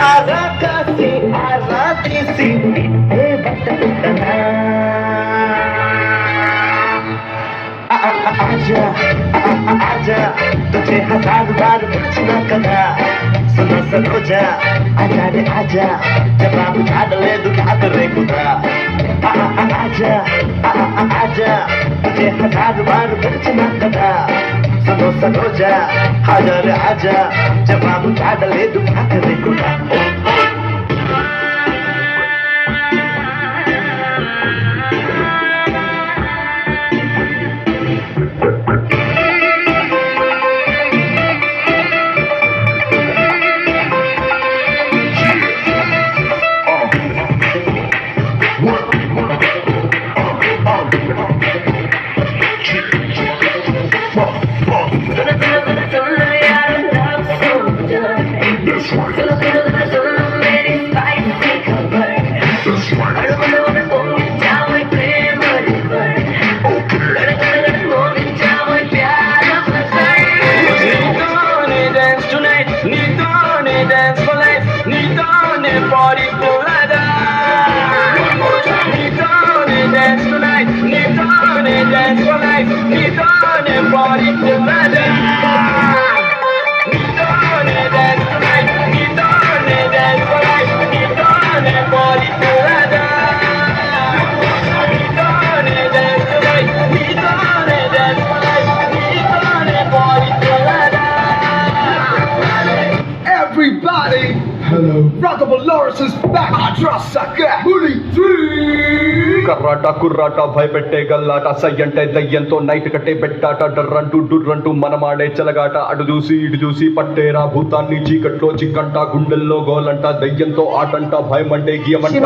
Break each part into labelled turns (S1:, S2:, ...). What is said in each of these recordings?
S1: ఆరాకాసి ఆరాధీసి ఏ బట్టకుట్టనా आजा आजा तुझे हजार बार पूछना कदा सुनो सरोजा आजा रे आजा जवाब छाड़ ले दुखा करे खुदा आजा आजा तुझे हजार बार पूछना कदा सुनो सरोजा आजा रे आजा जवाब छाड़ ले दुखा करे खुदा
S2: Everybody, hello. Rockable Lawrence is back. Adra Saka, Bully 3.
S3: కర్రాట కుర్రాట భయపెట్టే గల్లాట సయ్యంటే దయ్యంతో నైట్ కట్టే పెట్టాట డర్రంటూ డుర్రంటూ మనమాడే చెలగాట అటు చూసి ఇటు చూసి పట్టేరా భూతాన్ని చీకట్లో చిక్కంట గుండెల్లో గోలంట దయ్యంతో ఆటంట భయం అంటే గియమంట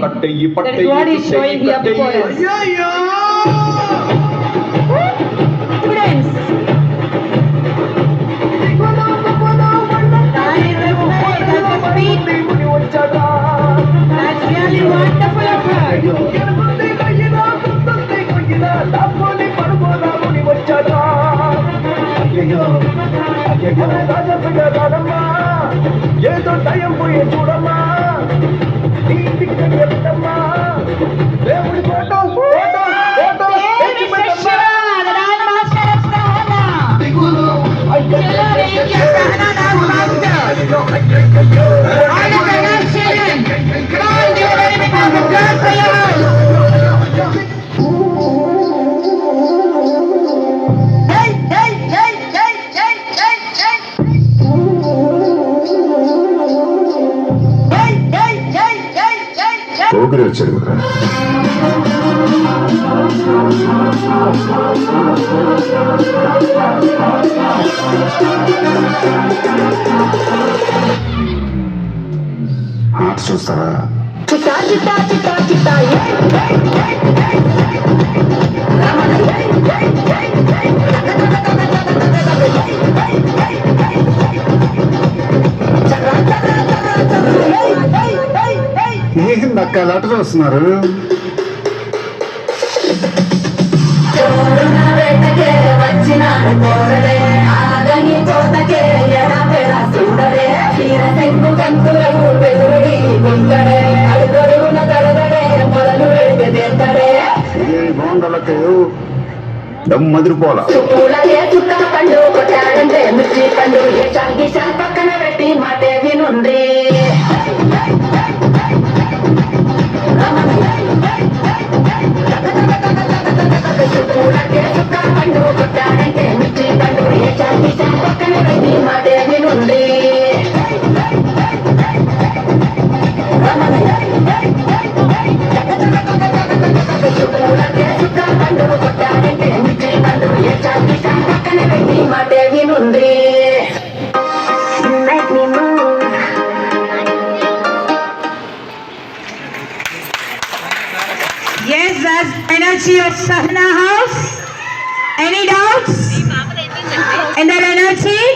S3: కట్టే ఈ పట్టే
S1: ఏదో టైం పోయి చూడమ్మా ఇంటికి చెప్తమ్మా దేవుడి ఫోటో ఫోటో ఫోటో
S4: పోగురు వచ్చాడు కదా ఆట చూస్తారా ఏం నక్కలు ఆట చూస్తున్నారు బాగుండాలకే దమ్మదిరిపోలా
S5: పక్కన పెట్టి మాటే వినుంది
S6: Yes, that's energy of Sahna House. Any doubts in that energy?